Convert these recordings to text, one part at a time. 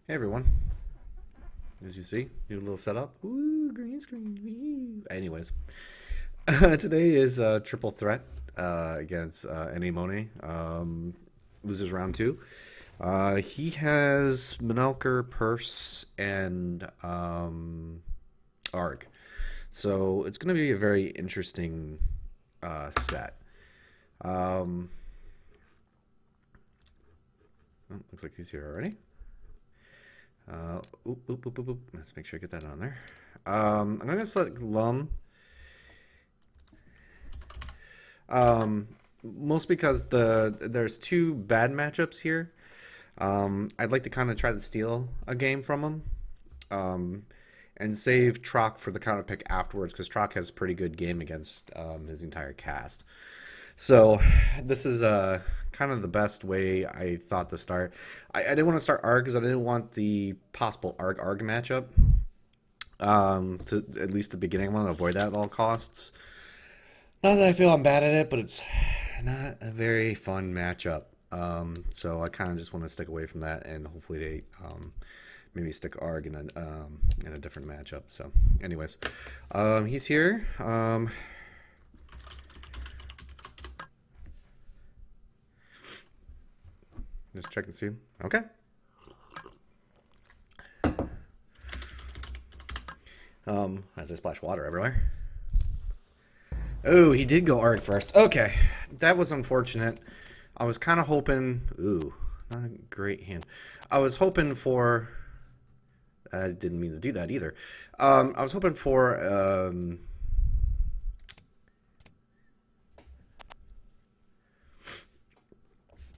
Hey everyone, as you see, new little setup. Ooh, green screen. Woo. Anyways, today is a triple threat against Anemone. Loses round two. He has Menelker, Perse, and Arg. So it's going to be a very interesting set. Um, oh, looks like he's here already. Let's make sure I get that on there. I'm going to select Lum. Most because there's two bad matchups here. I'd like to kind of try to steal a game from him. And save Troq for the counter pick afterwards, because Troq has a pretty good game against his entire cast. So this is kind of the best way I thought to start. I didn't want to start Arg because I didn't want the possible Arg matchup. To at least the beginning, I want to avoid that at all costs. Not that I feel I'm bad at it, but it's not a very fun matchup. So I kind of just want to stick away from that, and hopefully they maybe stick Arg in a different matchup. So, anyways, he's here. Just check and see. Okay. As I splash water everywhere. Oh, he did go Arg first. Okay, that was unfortunate. I was kind of hoping. Ooh, not a great hand. I was hoping for. I didn't mean to do that either. I was hoping for.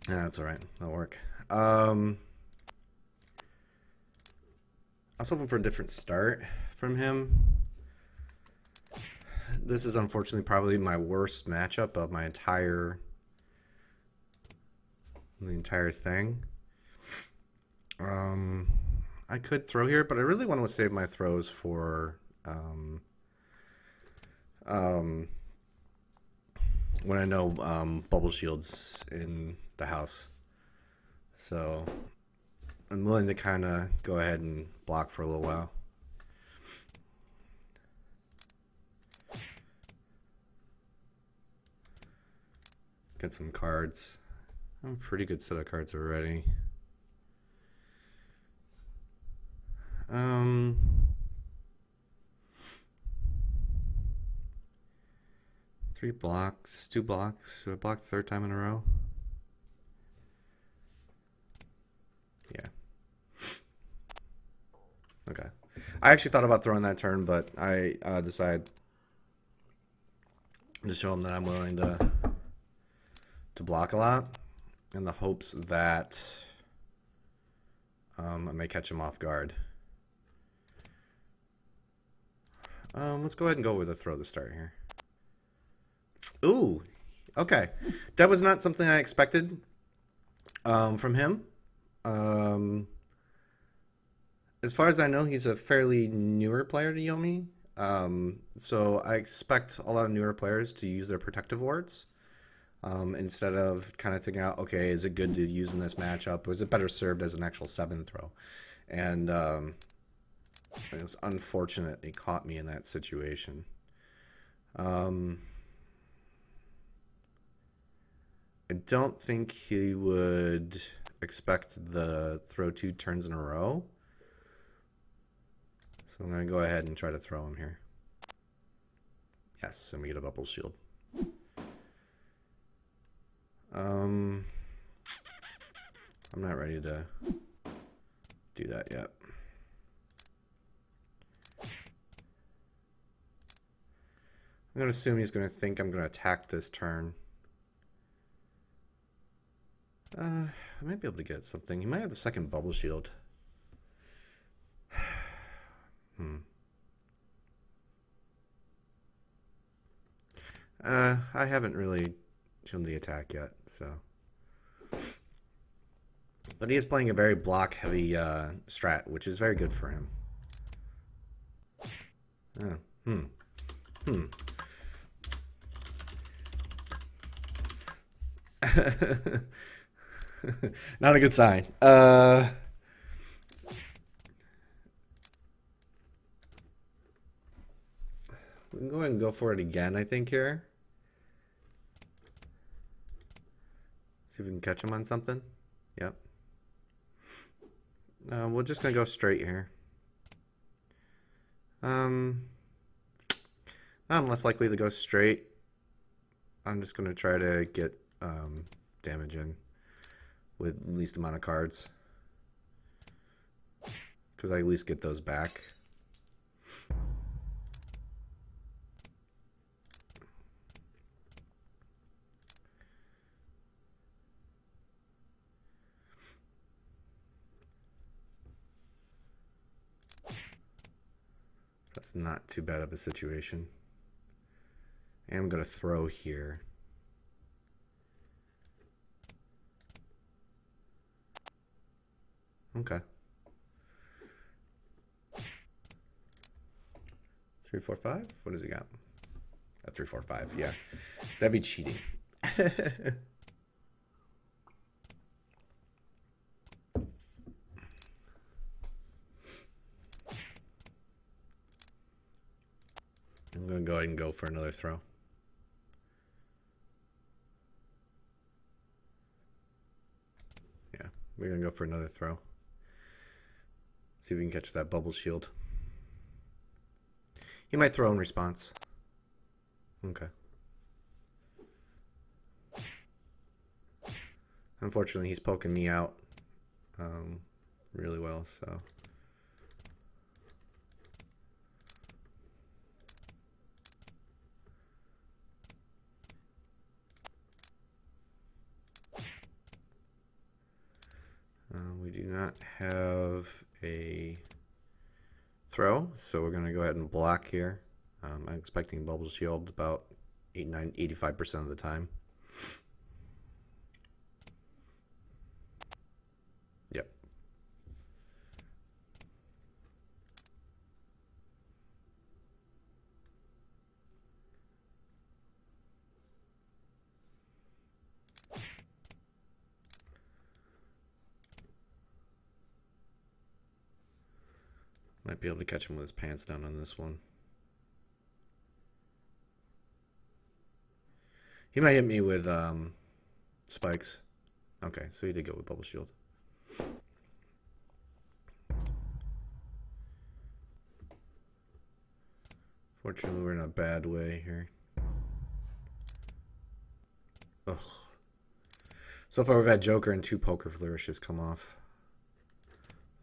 That's all right. That'll work. I was hoping for a different start from him. This is unfortunately probably my worst matchup of the entire thing. I could throw here, but I really want to save my throws for when I know bubble shields in the house. So I'm willing to kind of go ahead and block for a little while. Get some cards. I have a pretty good set of cards already. Three blocks, 2 blocks. Should I block the third time in a row? Yeah. Okay. I actually thought about throwing that turn, but I decided to show him that I'm willing to block a lot, in the hopes that I may catch him off guard. Let's go ahead and go with a throw to start here. Ooh, okay. That was not something I expected from him. As far as I know, he's a fairly newer player to Yomi. So I expect a lot of newer players to use their protective wards instead of kind of thinking out, okay, is it good to use in this matchup, or is it better served as an actual 7 throw? And it was unfortunate he caught me in that situation. I don't think he would expect the throw 2 turns in a row. So I'm going to go ahead and try to throw him here. Yes, and we get a bubble shield. I'm not ready to do that yet. I'm going to assume he's going to think I'm going to attack this turn. I might be able to get something. He might have the second bubble shield. I haven't really shown the attack yet, so. But he is playing a very block-heavy strat, which is very good for him. Not a good sign. We can go ahead and go for it again, I think, here. See if we can catch him on something. Yep. We're just gonna go straight here. I'm less likely to go straight. I'm just gonna try to get damage in with least amount of cards, because I at least get those back. That's not too bad of a situation. And I'm going to throw here. Okay. 3, 4, 5? What does he got? 3, 4, 5, yeah. That'd be cheating. I'm going to go ahead and go for another throw. Yeah, we're going to go for another throw. See if we can catch that bubble shield. He might throw in response. Okay. Unfortunately, he's poking me out really well, so... we do not have a throw, so we're going to go ahead and block here. I'm expecting bubble shield about 85% of the time. Yep. Might be able to catch him with his pants down on this one. He might hit me with spikes. Okay, so he did go with bubble shield. Fortunately, we're in a bad way here. Ugh. So far, we've had Joker and 2 poker flourishes come off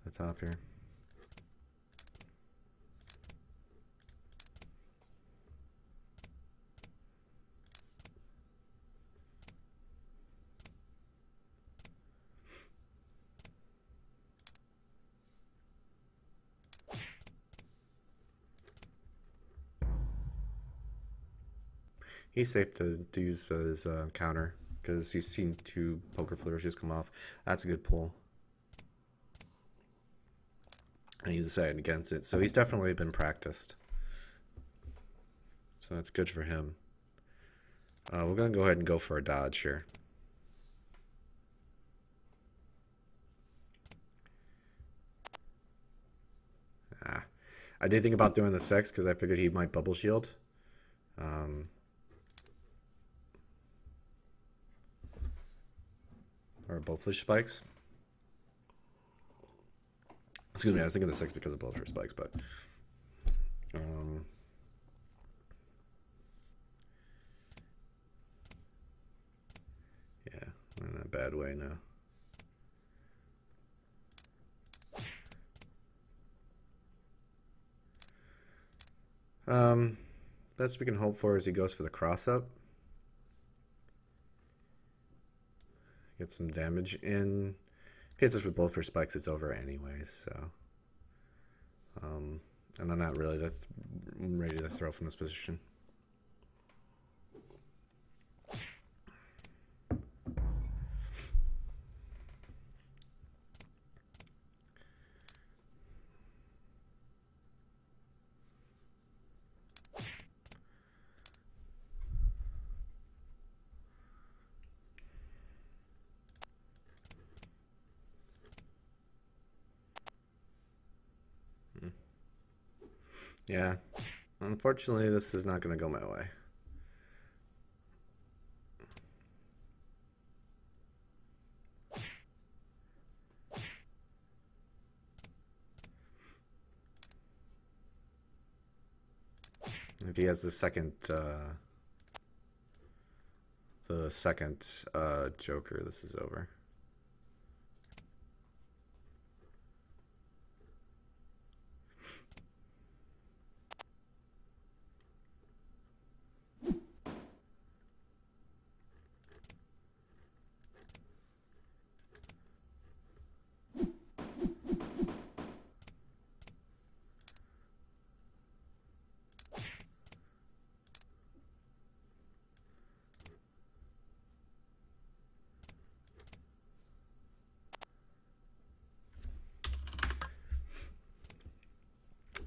the top here. He's safe to use his counter because he's seen 2 poker flourishes come off. That's a good pull. And he decided against it, so he's definitely been practiced. So that's good for him. We're going to go ahead and go for a dodge here. I did think about doing the 6 because I figured he might bubble shield. Or blowfish spikes. Excuse me, I was thinking the 6 because of blowfish spikes, but yeah, we're in a bad way now. Best we can hope for is he goes for the cross up. Get some damage in. If he hits us with blowfish spikes, it's over anyways, so. And I'm not really ready to throw from this position. Yeah, Unfortunately, this is not going to go my way. If he has the second Joker, this is over.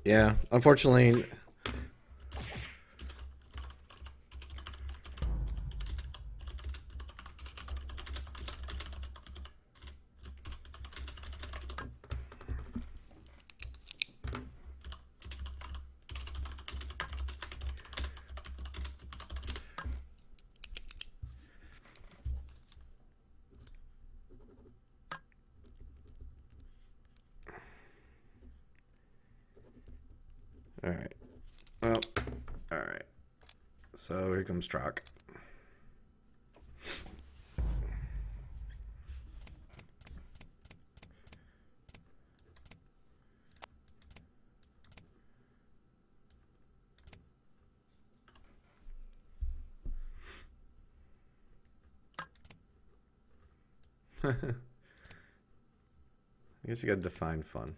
Yeah, unfortunately. All right. Well, all right. So here comes Troq. I guess you gotta define fun.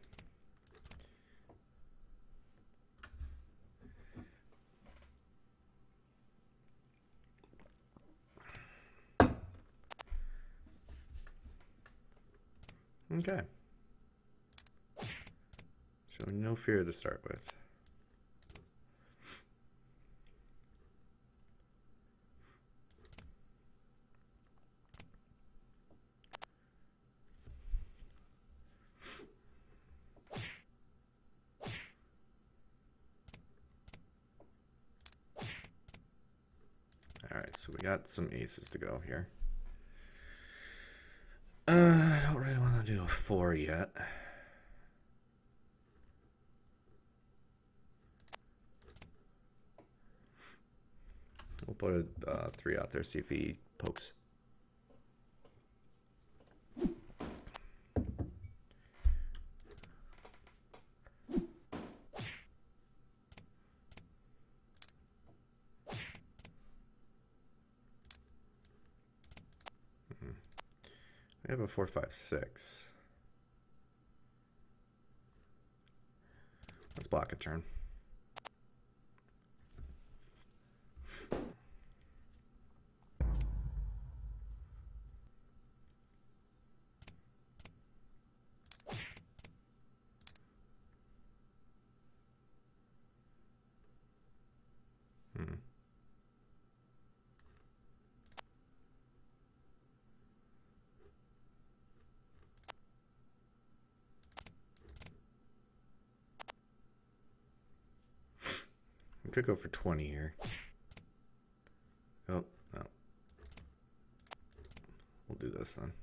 Okay. Showing no fear to start with. Alright, so we got some aces to go here. I don't really want to do a 4 yet. We'll put a 3 out there, see if he pokes. We have a 4, 5, 6. Let's block a turn. We could go for 20 here. Oh, no. We'll do this then.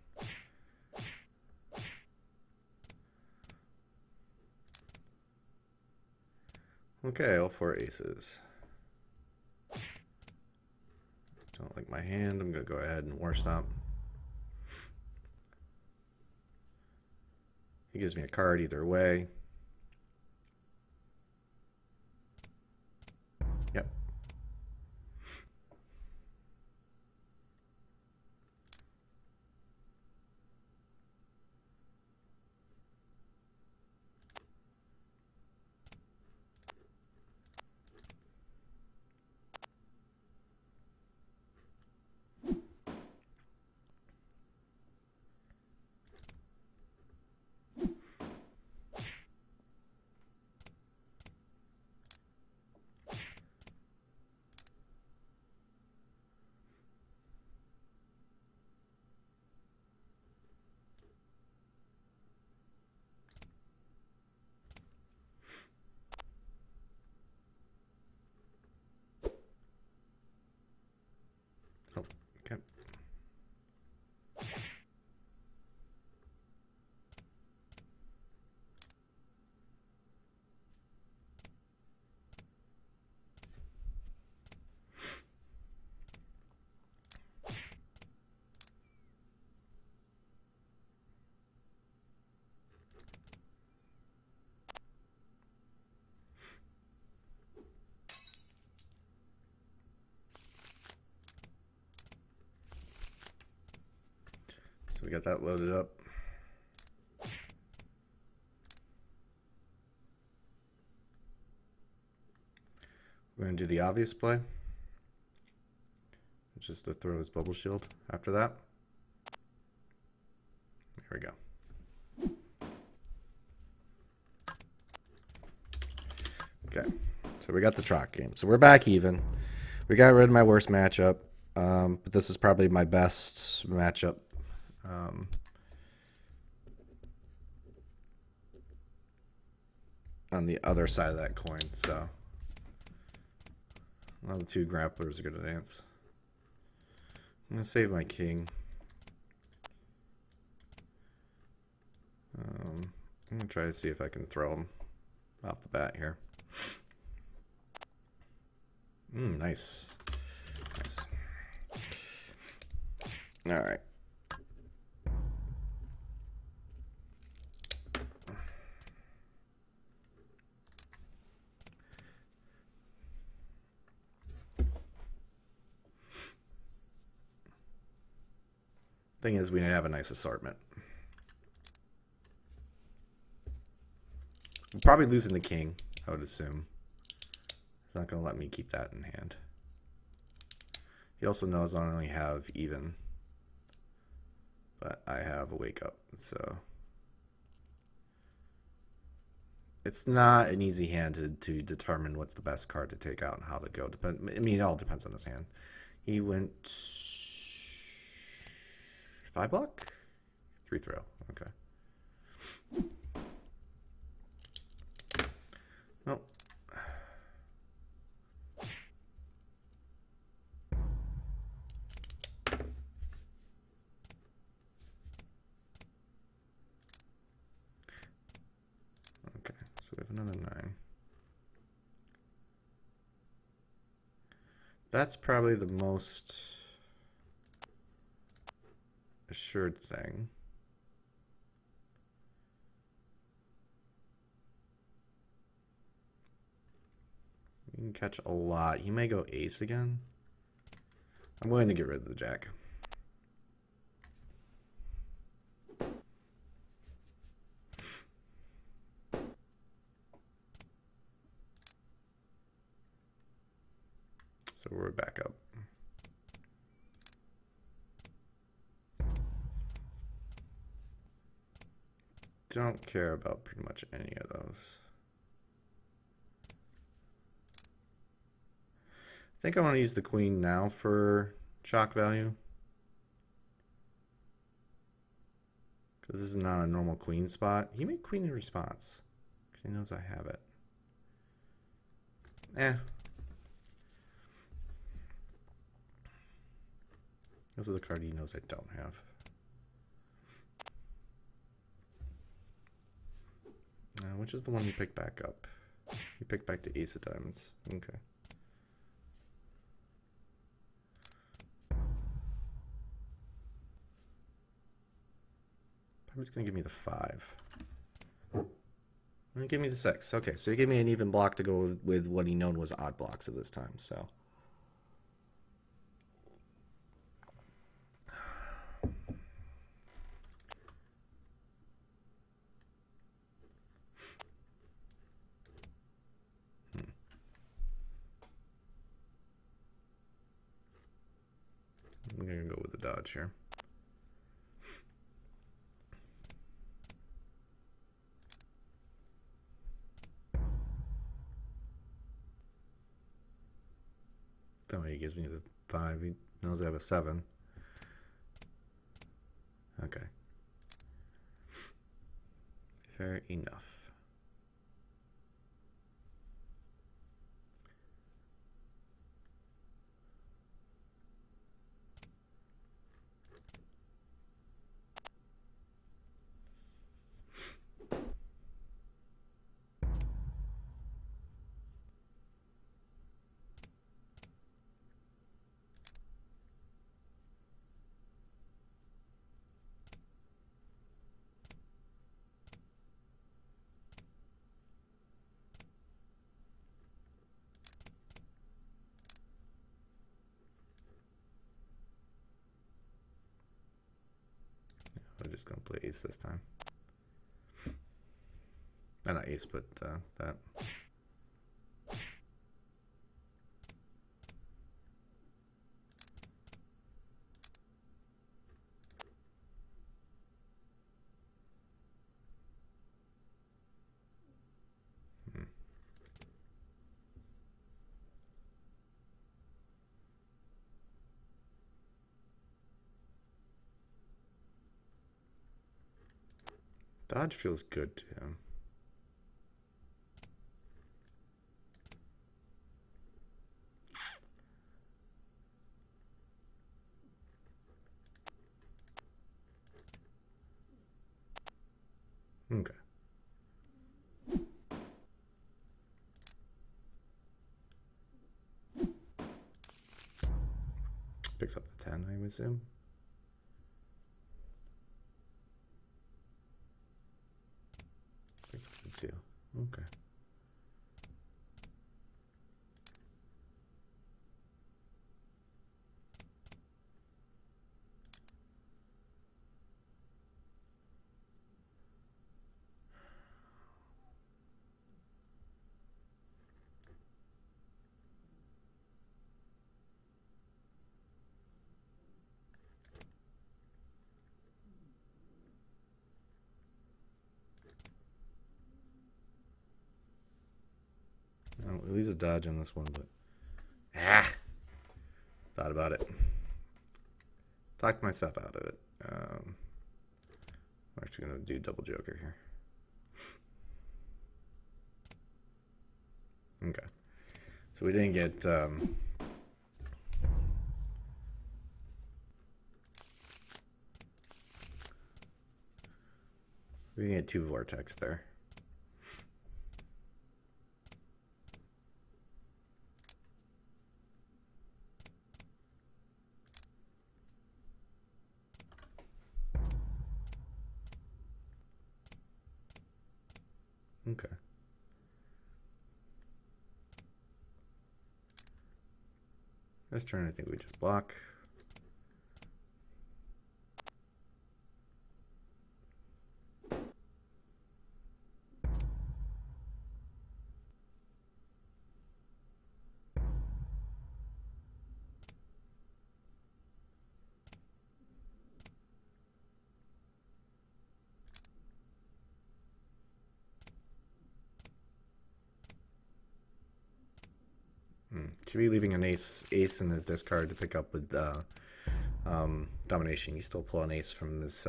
Okay, all 4 aces. Don't like my hand. I'm going to go ahead and war stomp. He gives me a card either way. Yep. we got that loaded up. We're going to do the obvious play, which is to throw his bubble shield after that. There we go. Okay, so we got the Troq game. So we're back even. We got rid of my worst matchup, but this is probably my best matchup. On the other side of that coin, so well, the two grapplers are going to dance. I'm going to save my king. I'm going to try to see if I can throw him off the bat here. Nice. Nice. All right. Thing is, we have a nice assortment. I'm probably losing the king, I would assume. He's not going to let me keep that in hand. He also knows I only have even, but I have a wake up, so it's not an easy hand to determine what's the best card to take out and how to go. I mean, it all depends on his hand. He went 5 block? 3 throw. Okay. Nope. Okay, so we have another 9. That's probably the most assured thing. You can catch a lot. He may go ace again. I'm going to get rid of the jack. So we're back up. Don't care about pretty much any of those. I think I want to use the queen now for shock value. Because this is not a normal queen spot. He made queen in response. Because he knows I have it. This is the card he knows I don't have. Which is the one you picked back up? You picked back the ace of diamonds. Okay. Probably just going to give me the 5. And give me the 6. Okay, so he gave me an even block to go with what he known was odd blocks at this time, so. I'm going to go with the dodge here. That way he gives me the 5. He knows I have a 7. Okay. Fair enough. just gonna play ace this time. Not ace, but that. Dodge feels good to him. Okay. Picks up the 10, I would assume. Picks up the 2. Okay. At least a dodge on this one, but thought about it. Talked myself out of it. I'm actually gonna do double joker here. Okay, so we didn't get we didn't get 2 vortex there. Okay. This turn, I think we just block. Should be leaving an ace in his discard to pick up with domination. You still pull an ace from his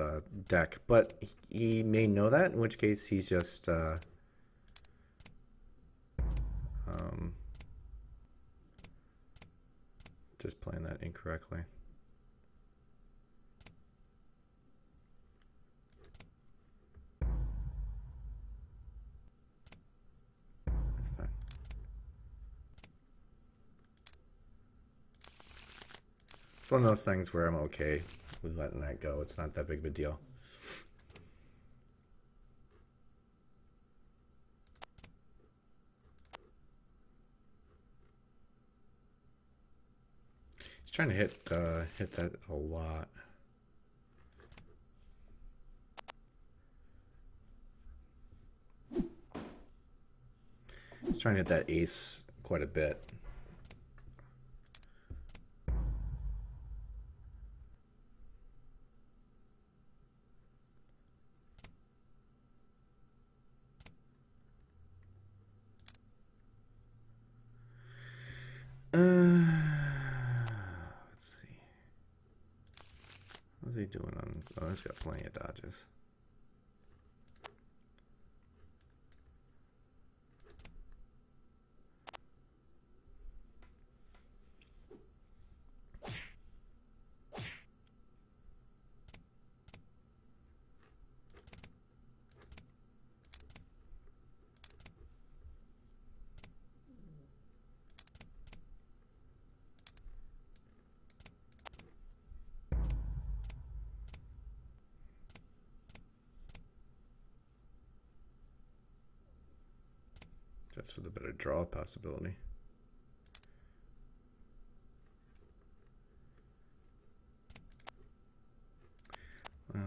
deck, but he may know that, in which case he's just playing that incorrectly. That's fine. It's one of those things where I'm okay with letting that go. It's not that big of a deal. He's trying to hit that a lot. He's trying to hit that ace quite a bit. Let's see. What's he doing on? Oh, he's got plenty of dodges. Just for the better draw possibility.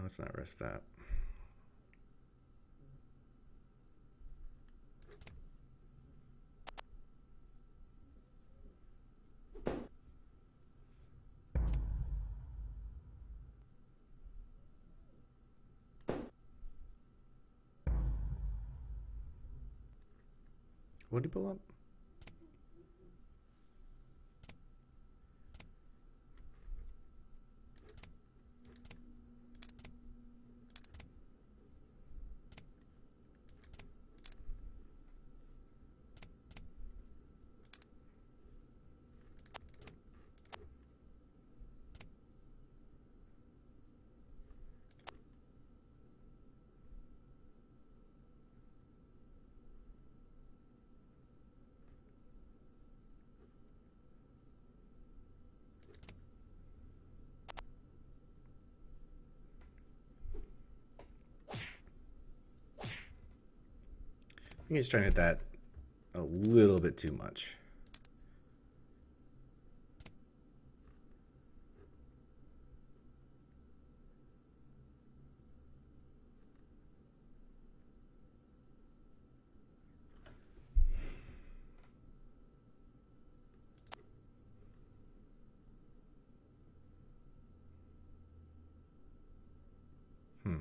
let's not risk that. What did he pull up? I think he's trying to hit that a little bit too much. Hmm.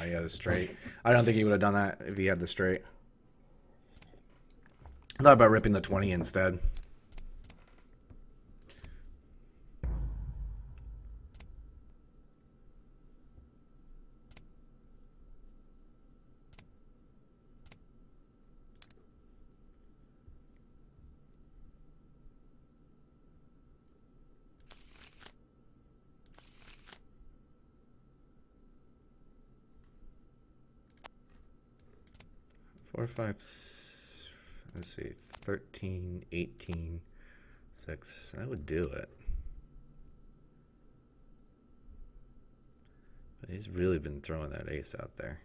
He had a straight. I don't think he would have done that if he had the straight. I thought about ripping the 20 instead. Four, five, let's see, 13, 18, 6. That would do it. But he's really been throwing that ace out there.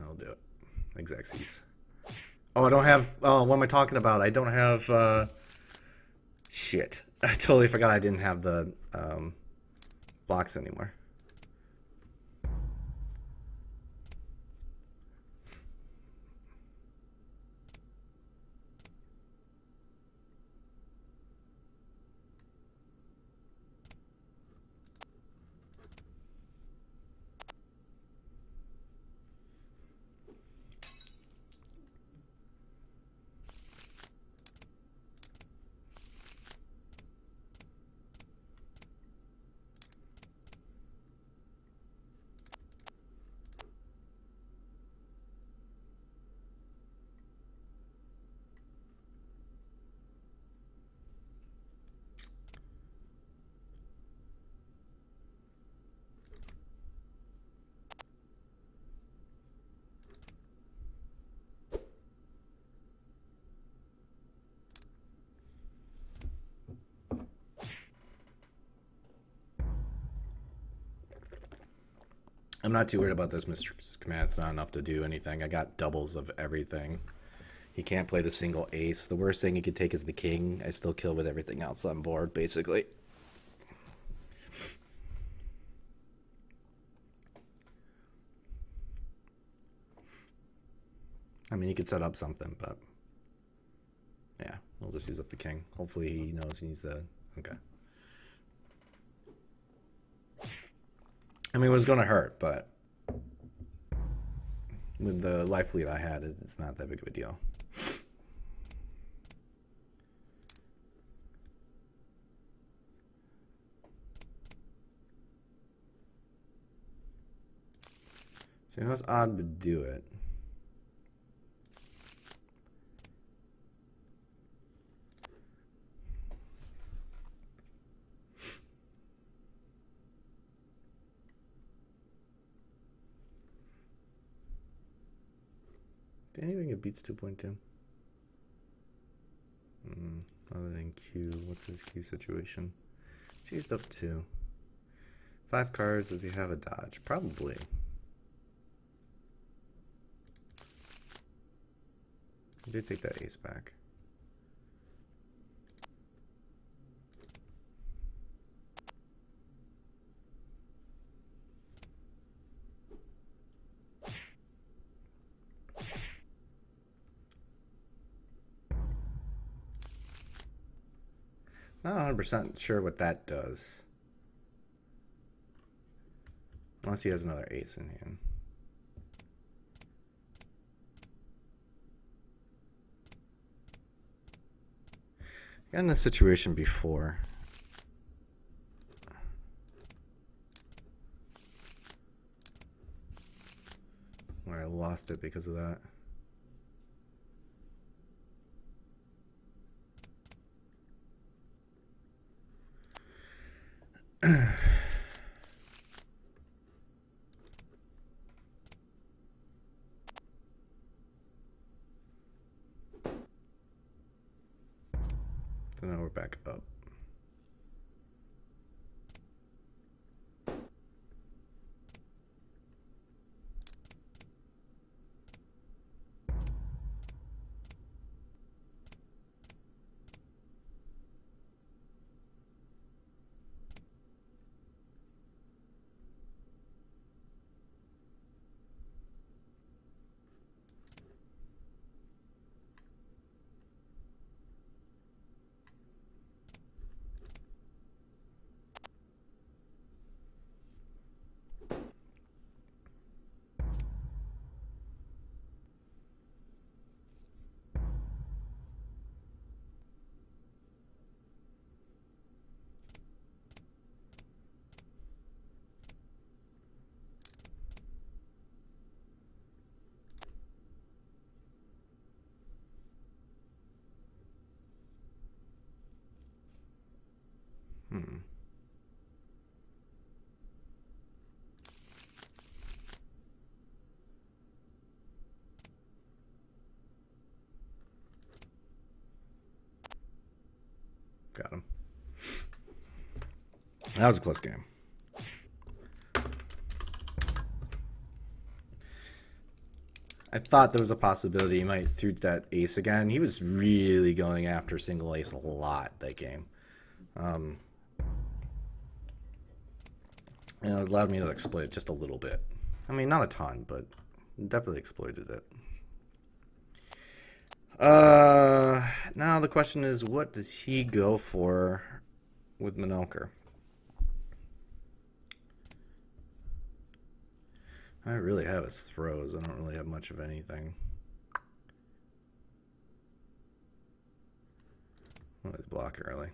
I'll do it. Exexies. Oh, I don't have... Oh, what am I talking about? I don't have... Shit. I totally forgot I didn't have the blocks anymore. I'm not too worried about this Mr. Command. It's not enough to do anything. I got doubles of everything. He can't play the single ace. The worst thing he could take is the king. I still kill with everything else on board, basically. I mean, he could set up something, but... yeah, we'll just use up the king. Hopefully he knows he needs the... okay. I mean, it was going to hurt, but... with the life lead I had, it's not that big of a deal. So you know it's odd to do it. Did anything get beats 2.2? Other than Q, what's his Q situation? He's used up 2. 5 cards, does he have a dodge? Probably. He did take that ace back. Not 100% sure what that does. Unless he has another ace in hand. I got in this situation before. Where I lost it because of that. So now we're back up. Got him. That was a close game. I thought there was a possibility he might shoot that ace again. He was really going after single ace a lot that game. And it allowed me to exploit it just a little bit. I mean, not a ton, but definitely exploited it. Now the question is, what does he go for with Menelker? I really have his throws. I don't really have much of anything. Let's block early.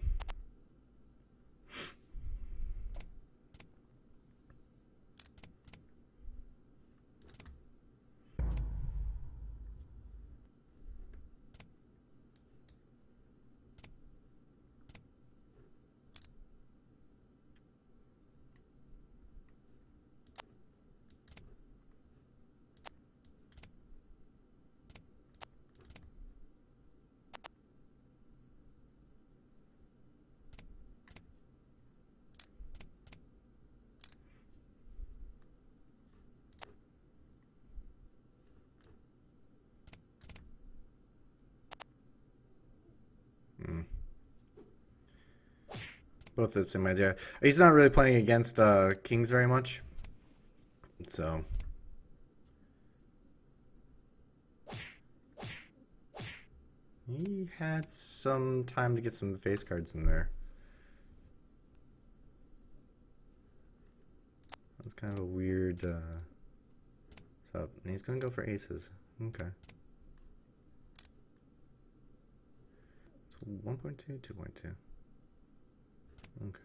Both the same idea. He's not really playing against kings very much, so he had some time to get some face cards in there. That's kind of a weird setup. And he's gonna go for aces. Okay. So 1.2, 2.2. Okay.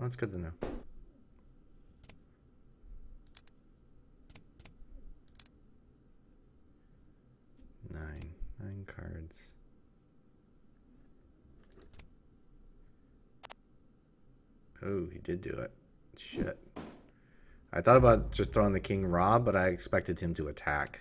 that's good to know. Nine cards. Oh, he did do it. Shit. I thought about just throwing the king raw, but I expected him to attack.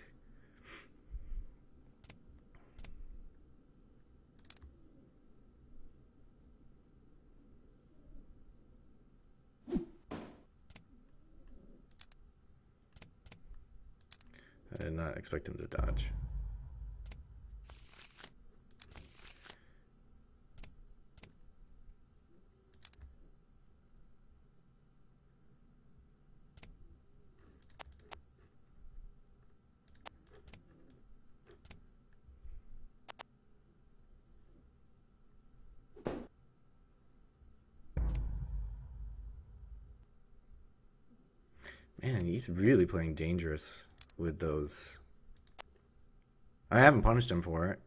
I did not expect him to dodge. Man, he's really playing dangerous with those. I haven't punished him for it.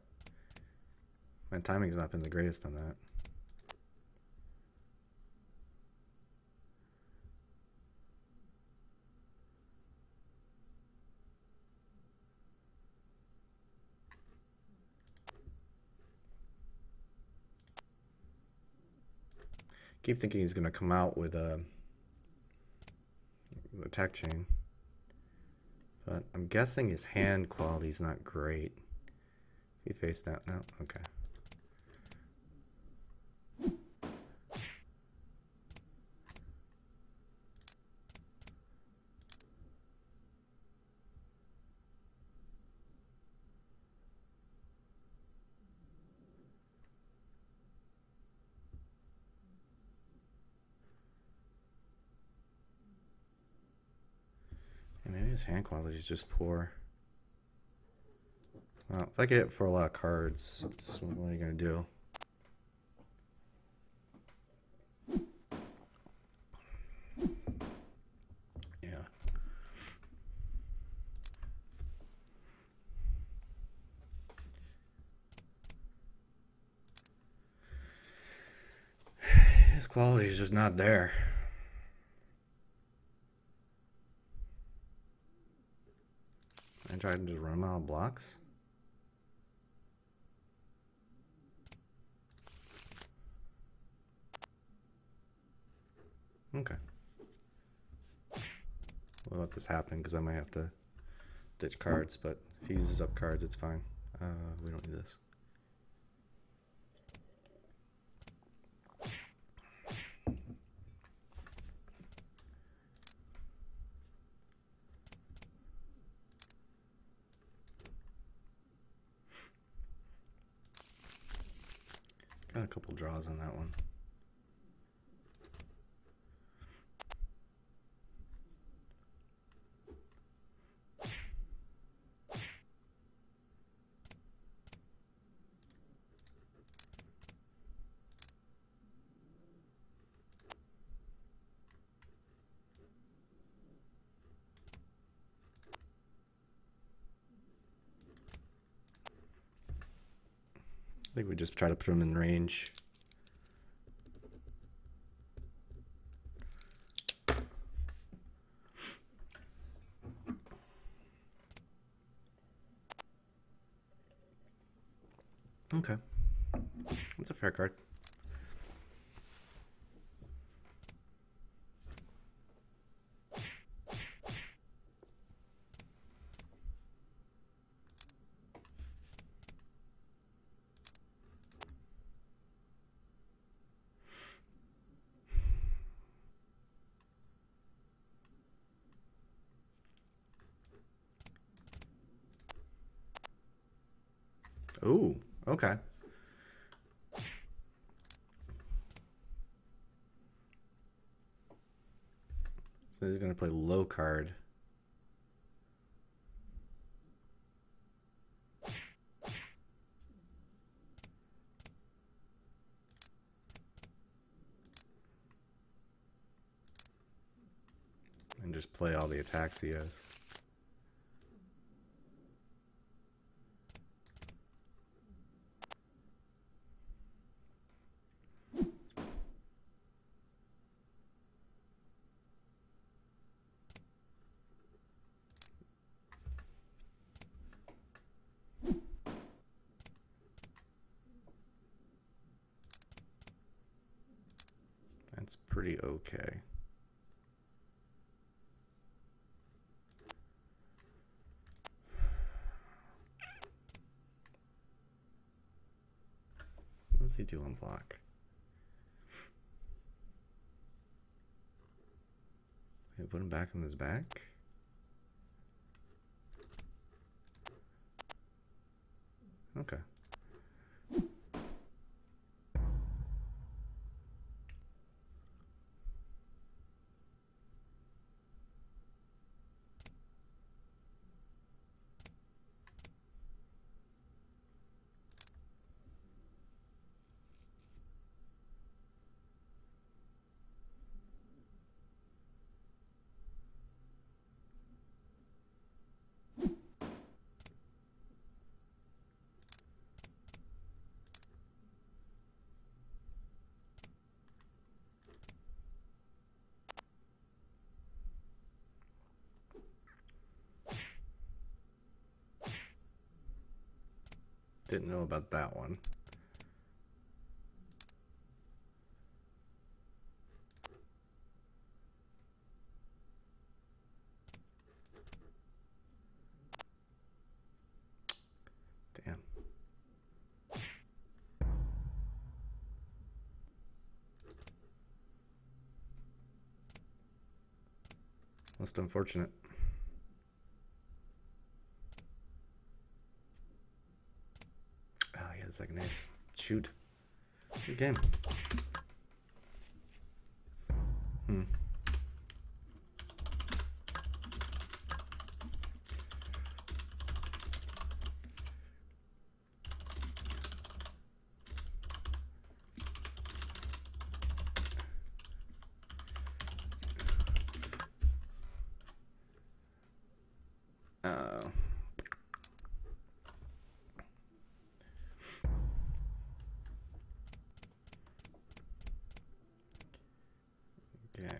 My timing's not been the greatest on that. Keep thinking he's going to come out with a attack chain, but I'm guessing his hand quality is not great. He faced that now. Okay. Maybe his hand quality is just poor. Well, if I get it for a lot of cards, what are you going to do? Yeah. His quality is just not there. I tried to just run out of blocks. Okay. We'll let this happen because I might have to ditch cards, but if he uses up cards, it's fine. We don't need this. Got a couple draws on that one. I think we just try to put him in range. Okay. That's a fair card. Ooh, okay. So he's going to play low card. And just play all the attacks he has. That's pretty okay. What does he do on block? He put him back on his back? Okay. Didn't know about that one. Damn. Most unfortunate. Oh, yeah, the second ace. Shoot. Good game. Okay.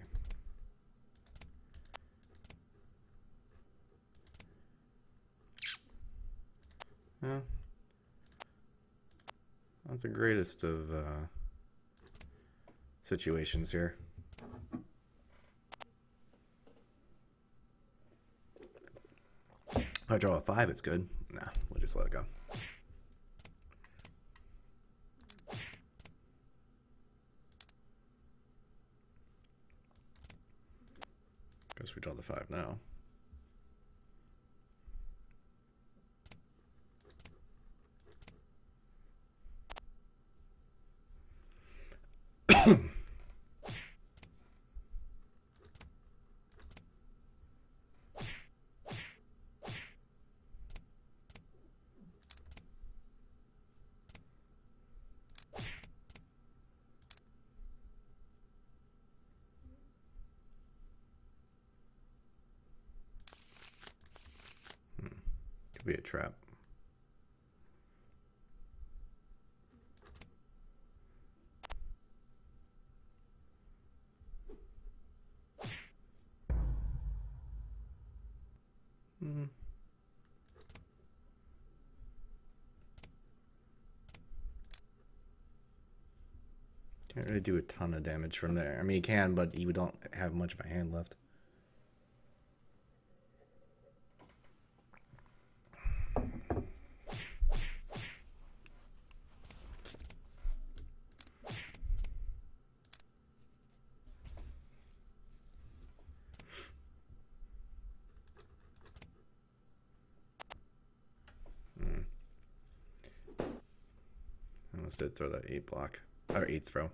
Not the greatest of situations here. If I draw a 5, it's good. Nah, we'll just let it go. Guess we draw the 5 now. Could be a trap. Can't really do a ton of damage from there. I mean, you can, but you don't have much of a hand left. I almost did throw that 8 block, or 8 throw.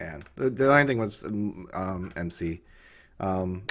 And the only thing was MC. Um,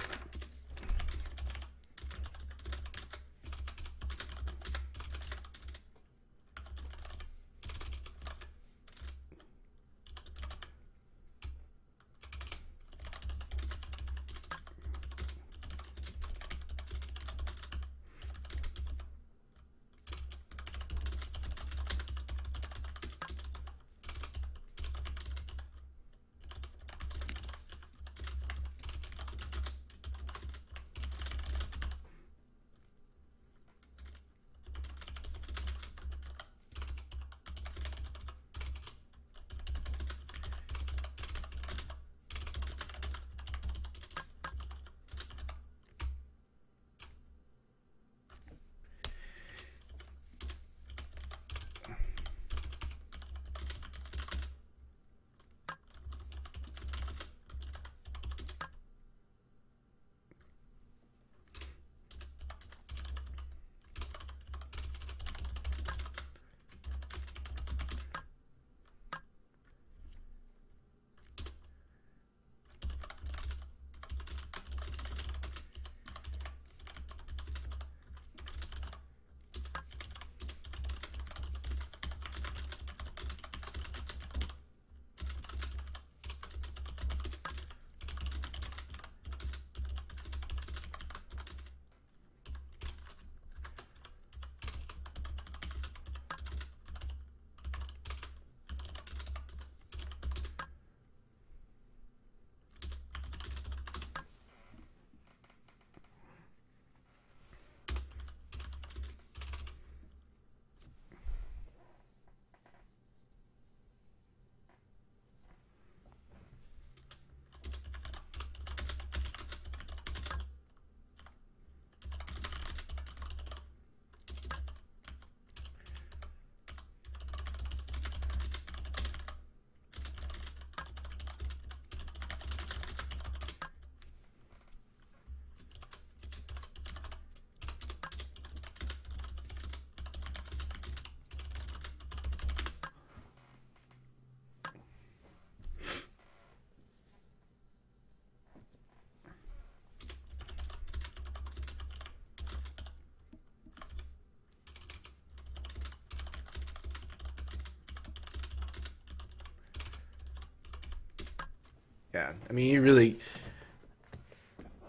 yeah, I mean,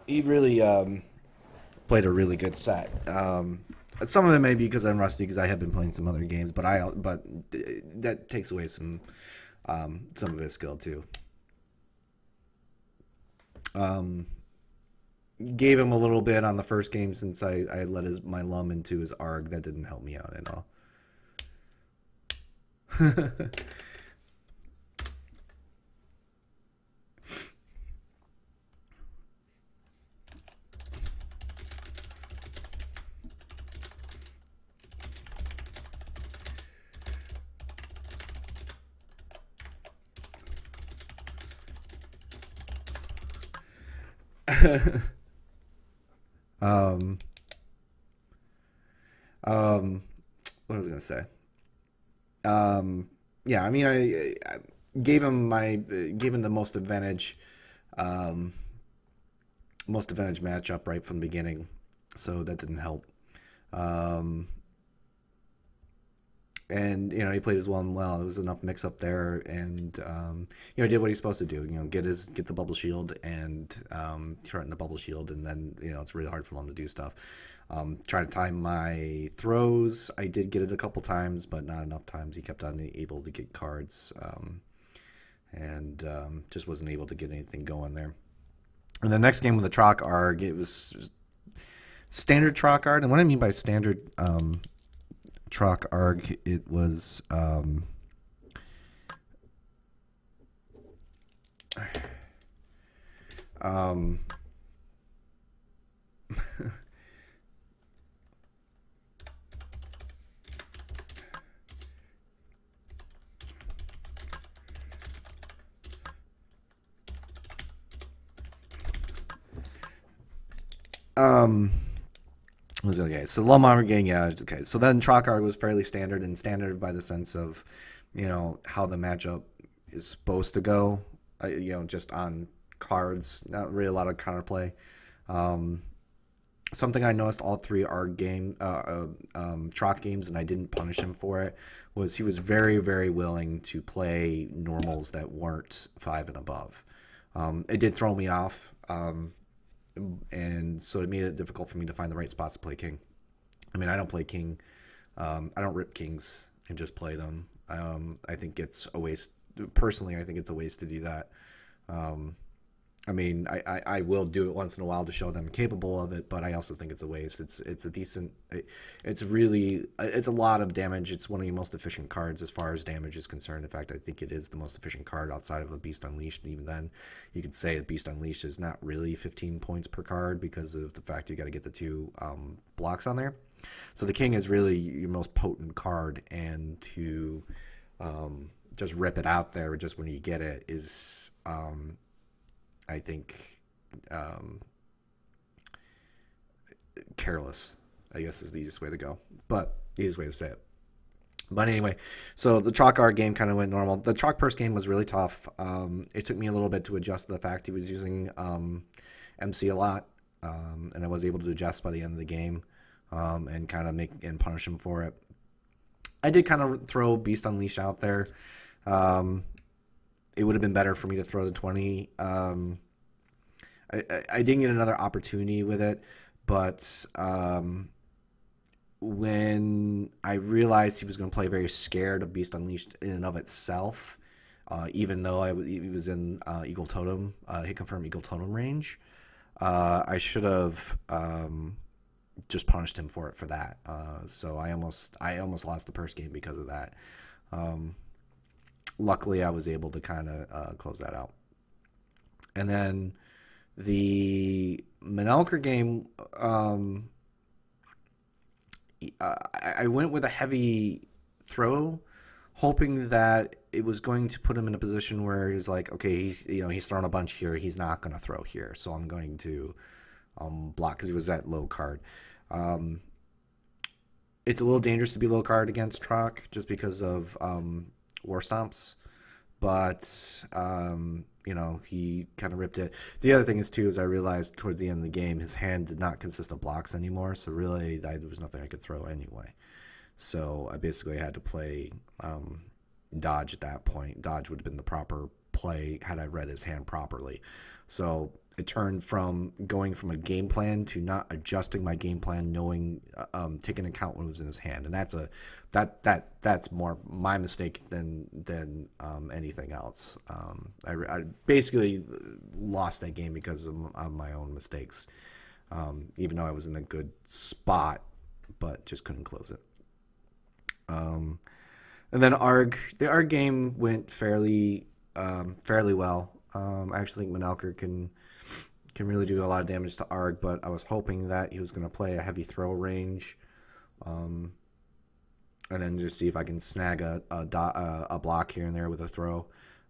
he really played a really good set. Some of it may be because I'm rusty because I have been playing some other games, but that takes away some of his skill too. Gave him a little bit on the first game since I let my lum into his arg. That didn't help me out at all. um, what was I gonna say? Yeah, I mean, I gave him the most advantage matchup right from the beginning, so that didn't help. Um, and he played his one well. There was enough mix up there, and did what he's supposed to do. Get the bubble shield and threaten the bubble shield, and then it's really hard for him to do stuff. Try to time my throws. I did get it a couple times, but not enough times. He kept on able to get cards, and just wasn't able to get anything going there. And the next game with the Troq Arg, it was standard Troq Arg, and what I mean by standard Troq Arg, it was Um, um, was okay. So Lomar gang, yeah, okay. So then Troq was fairly standard, and standard by the sense of, how the matchup is supposed to go. Just on cards, not really a lot of counterplay. Um, Something I noticed all three are Troq games, and I didn't punish him for it, was he was very, very willing to play normals that weren't 5 and above. It did throw me off, and so it made it difficult for me to find the right spots to play king. I mean, I don't play king. I don't rip kings and just play them. I think it's a waste. Personally, I think it's a waste to do that. I mean, I will do it once in a while to show them I'm capable of it, but I also think it's a waste. It's a decent, it's a lot of damage. It's one of the most efficient cards as far as damage is concerned. In fact, I think it is the most efficient card outside of a Beast Unleashed. And even then, you could say a Beast Unleashed is not really 15 points per card because of the fact you got to get the 2 blocks on there. So the king is really your most potent card, and to just rip it out there just when you get it is, I think, careless, I guess, is the easiest way to go. But the easiest way to say it. But anyway, so the Troq game kind of went normal. The Troq Perse game was really tough. It took me a little bit to adjust to the fact he was using MC a lot, and I was able to adjust by the end of the game, and kind of make and punish him for it. I did kind of throw Beast Unleashed out there. It would have been better for me to throw the 20. I didn't get another opportunity with it, but when I realized he was going to play very scared of Beast Unleashed in and of itself, even though he was in Eagle Totem, hit confirm Eagle Totem range, I should have just punished him for that. So I almost lost the Perse game because of that. Luckily, I was able to kind of close that out. And then the Menelker game, I went with a heavy throw, hoping that it was going to put him in a position where he's like, okay, he's thrown a bunch here, he's not going to throw here, so I'm going to block, because he was that low card. It's a little dangerous to be low card against Troq just because of War Stomps, but he kind of ripped it. The other thing is too, is I realized towards the end of the game his hand did not consist of blocks anymore, so really there was nothing I could throw anyway. So I basically had to play dodge at that point. Dodge would have been the proper play had I read his hand properly. So it turned from going from a game plan to not adjusting my game plan, knowing, taking account what was in his hand, and that's more my mistake than anything else. I basically lost that game because of my own mistakes, even though I was in a good spot, but just couldn't close it. And then the ARG game went fairly well. I actually think Menelker can really do a lot of damage to ARG, but I was hoping that he was going to play a heavy throw range, and then just see if I can snag a block here and there with a throw.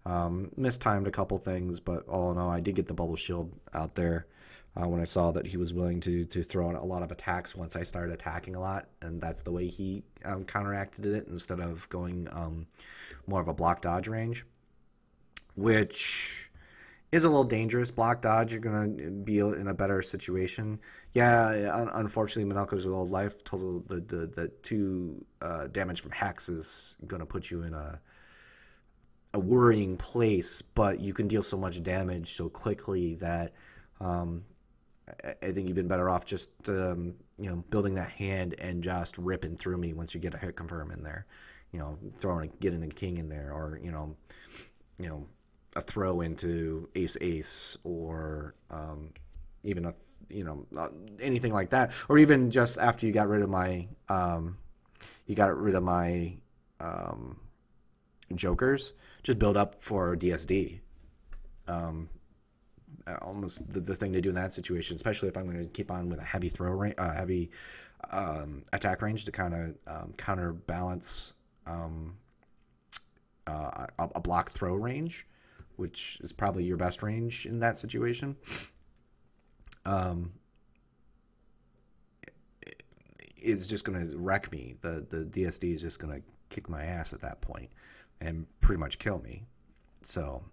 Mistimed a couple things, but all in all, I did get the bubble shield out there when I saw that he was willing to throw out a lot of attacks once I started attacking a lot, and that's the way he counteracted it instead of going more of a block dodge range, which is a little dangerous. Block dodge, you're going to be in a better situation. Yeah, unfortunately, Menelker's low life total, the 2 damage from Hex is going to put you in a worrying place, but you can deal so much damage so quickly that I think you've been better off just building that hand and just ripping through me once you get a hit confirm in there. Getting a king in there, or a throw into ace or even anything like that, or even just after you got rid of my jokers, just build up for DSD. almost the thing to do in that situation, especially if I'm going to keep on with a heavy throw range, heavy attack range to kind of counterbalance a block throw range, which is probably your best range in that situation. Is just going to wreck me. The DSD is just going to kick my ass at that point and pretty much kill me. So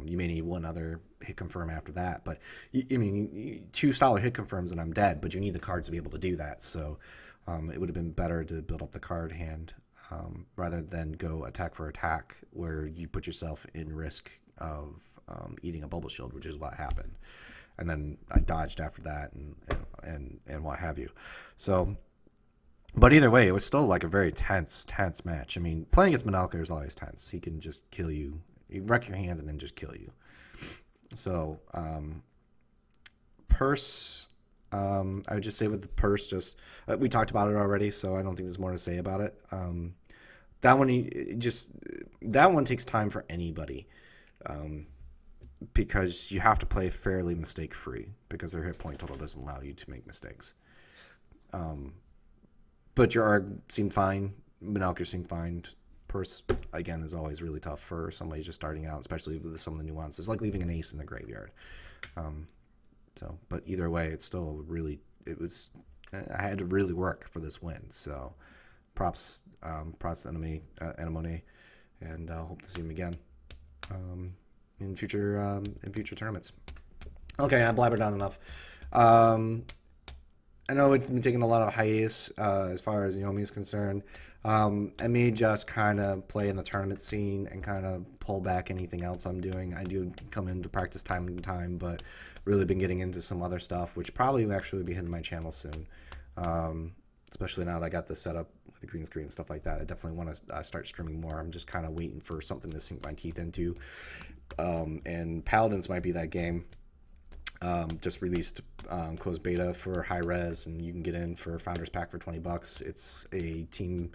you may need one other hit confirm after that, but I mean, 2 solid hit confirms and I'm dead, but you need the cards to be able to do that. So it would have been better to build up the card hand rather than go attack for attack, where you put yourself in risk of eating a bubble shield, which is what happened. And then I dodged after that and what have you. So, but either way, it was still like a very tense match. I mean, playing against Menelker is always tense. He can just kill you. He wreck your hand and then just kill you. So, Perse, I would just say with the Perse, just we talked about it already, so I don't think there's more to say about it. That one takes time for anybody, because you have to play fairly mistake free because their hit point total doesn't allow you to make mistakes. But your ARG seemed fine. Menelker seemed fine. Perse, again, is always really tough for somebody just starting out, especially with some of the nuances, like leaving an ace in the graveyard. But either way, it's still really, I had to really work for this win. So props to Anemone, and hope to see him again in future tournaments. Okay, I blabbered on enough. I know it's been taking a lot of hiatus as far as Yomi is concerned. I may just kind of play in the tournament scene and kind of pull back anything else I'm doing. I do come into practice time to time, but really been getting into some other stuff, which probably will actually be hitting my channel soon. Especially now that I got this set up with the green screen and stuff like that. I definitely want to start streaming more. I'm just kind of waiting for something to sink my teeth into. And Paladins might be that game. Just released closed beta for high res, and you can get in for Founders Pack for $20. It's a team.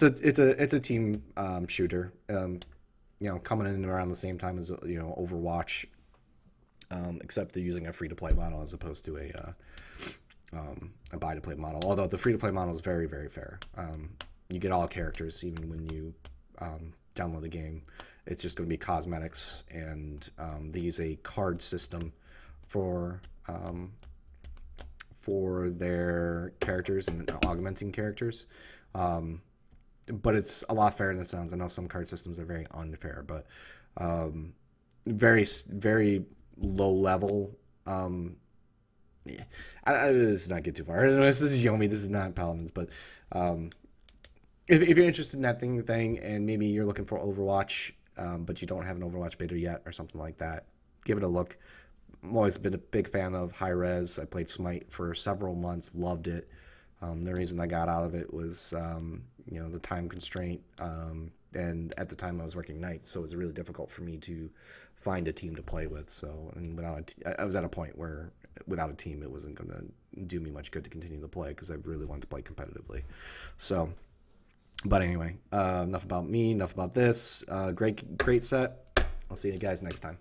It's a team shooter. Coming in around the same time as Overwatch, except they're using a free to play model as opposed to a buy to play model. Although the free to play model is very, very fair. You get all characters even when you download the game. It's just going to be cosmetics, and they use a card system for their characters and augmenting characters, but it's a lot fairer than it sounds. I know some card systems are very unfair, but very, very low level. Yeah, this is not get too far. This is Yomi. This is not Paladins, but if you're interested in that thing, and maybe you're looking for Overwatch, but you don't have an Overwatch beta yet or something like that, give it a look. I've always been a big fan of high res. I played Smite for several months, loved it. The reason I got out of it was, the time constraint, and at the time I was working nights, so it was really difficult for me to find a team to play with. So, and I was at a point where without a team, it wasn't going to do me much good to continue to play because I really wanted to play competitively. So, but anyway, enough about me, enough about this. Great set. I'll see you guys next time.